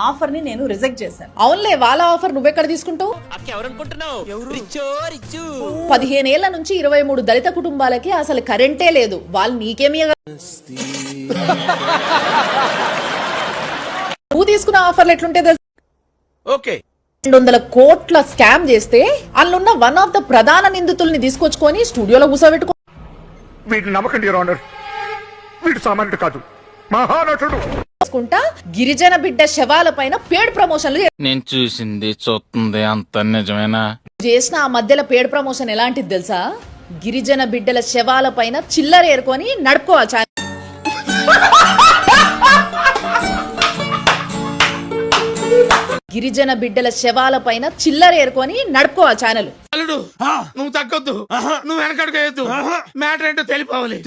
Offer ని నేను reject చేశాను. అవునులే, వాళ్ళ ఆఫర్ నువ్వెక్కడ తీసుకుంటావు? 15 ఏళ్ల నుంచి 23 దళిత కుటుంబాలకి అసలు కరెంటే లేదు. వాళ్ళు నీకేమి నువ్వు తీసుకున్న ఆఫర్లు ఎట్లుంటే తెలుసు? 200 కోట్ల స్కామ్ చేస్తే అందులో వన్ ఆఫ్ ద ప్రధాన నిందితుల్ని తీసుకొచ్చుకొని స్టూడియోలో కూర్చోబెట్టుకో. వీటిని నమ్మకండి యువర్ ఆనర్, వీడు సామాన్యుడు కాదు, మహానటుడు. గిరిజన బిడ్డ శవాల పైన పేడ్ ప్రమోషన్లు నేను చూసింది చూస్తుంది అంత నిజమేనా? చేసిన ఆ మధ్యలో పేడ్ ప్రమోషన్ ఎలాంటిది తెలుసా? గిరిజన బిడ్డల శవాల పైన చిల్లర ఏరుకొని నడుపుకోవాలి. గిరిజన బిడ్డల శవాల పైన చిల్లర ఏరుకొని నడుపుకోవాలి ఛానల్. నువ్వు తగ్గొద్దు, నువ్వు వెనకడుగేయద్దు, మ్యాటర్ ఏంటో తెలిపోవాలి.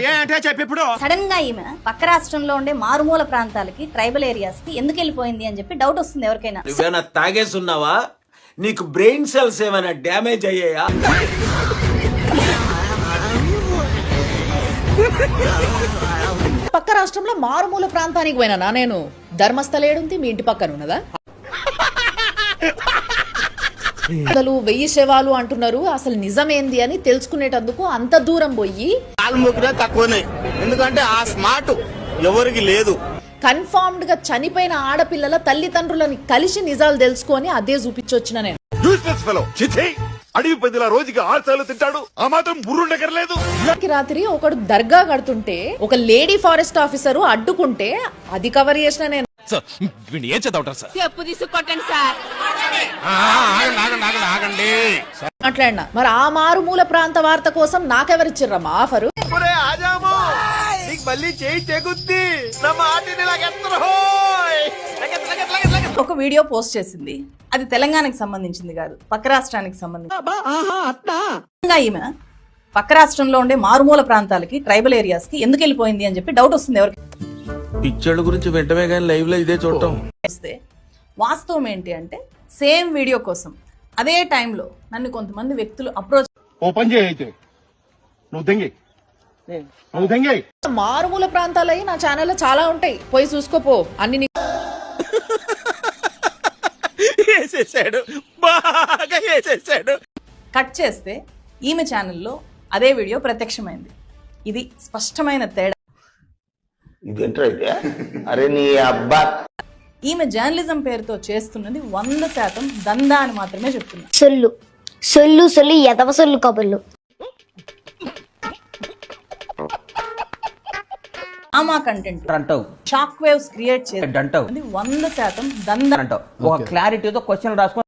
ఏంటంటే చెప్పి ఇప్పుడు సడన్ గా ఈమె పక్క రాష్ట్రంలో ఉండే మారుమూల ప్రాంతాలకి, ట్రైబల్ ఏరియాస్ కి ఎందుకు వెళ్ళిపోయింది అని చెప్పి డౌట్ వస్తుంది ఎవరికైనా. నువ్వేనా తాగేసున్నావా? నీకు బ్రెయిన్ సెల్స్ ఏమైనా డ్యామేజ్ అయ్యాయా? పక్క రాష్ట్రంలో మారుమూల ప్రాంతానికి పోయినా నేను. ధర్మస్థల ఏడుంది మీ ఇంటి పక్కన ఉన్నదా? 1000 శవాలు అంటున్నారు. అసలు నిజమేంది అని తెలుసుకునేటందుకు అంత దూరం పోయి తక్కువనే, ఎందుకంటే ఆ స్మార్ట్ ఎవరికి లేదు. కన్ఫర్మ్డ్ గా చనిపోయిన ఆడపిల్లల తల్లిదండ్రులని కలిసి నిజాలు తెలుసుకొని అదే చూపించొచ్చిన నేను. అడవి పందిలా రోజుకి 6 సార్లు తింటాడు, ఆ మాత్రం బుర్రుండగరలేదు. రాత్రి ఒకడు దర్గా కడుతుంటే ఒక లేడీ ఫారెస్ట్ ఆఫీసర్ అడ్డుకుంటే అది కవర్ చేసిన నేను. ఏం చదవటం సార్? చెప్పు తీసుకొట్టండి సార్. మాట్లాడినా మరి ఆ మారుమూల ప్రాంత వార్త కోసం నాకెవరిచ్చిర్రమ్మా ఆఫరు? ఒక వీడియో పోస్ట్ చేసింది, అది తెలంగాణకి సంబంధించింది కాదు, పక్క రాష్ట్రానికి సంబంధించింది. ఈమె పక్క రాష్ట్రంలో ఉండే మారుమూల ప్రాంతాలకి, ట్రైబల్ ఏరియాస్ కి ఎందుకు వెళ్ళిపోయింది అని చెప్పి డౌట్ వస్తుంది ఎవరికి. పిక్చర్ల గురించి వెంటనే కానీ లైవ్ లో ఇదే చూడటం. వాస్తవం ఏంటి అంటే సేమ్ వీడియో కోసం అదే టైంలో నన్ను కొంతమంది వ్యక్తులు అప్రోచ్. మారుమూల ప్రాంతాలై నా ఛానల్లో చాలా ఉంటాయి, పోయి చూసుకోపో అన్ని. కట్ చేస్తే ఈమె ఛానల్లో అదే వీడియో ప్రత్యక్షమైంది. ఇది స్పష్టమైన తేడా. అరే నీ అబ్బా, ఈమె జర్నలిజం పేరుతో చేస్తున్నది 100% దందా అని మాత్రమే చెప్తున్నా. సొల్లు సొల్లు సొల్లు ఎదవ సొల్లు కబుర్లు. ఆమా కంటెంట్ అంటావు, షాక్ వేవ్స్ క్రియేట్ చేసి 100% దందా అంటావు. క్లారిటీతో క్వశ్చన్ రాసుకొని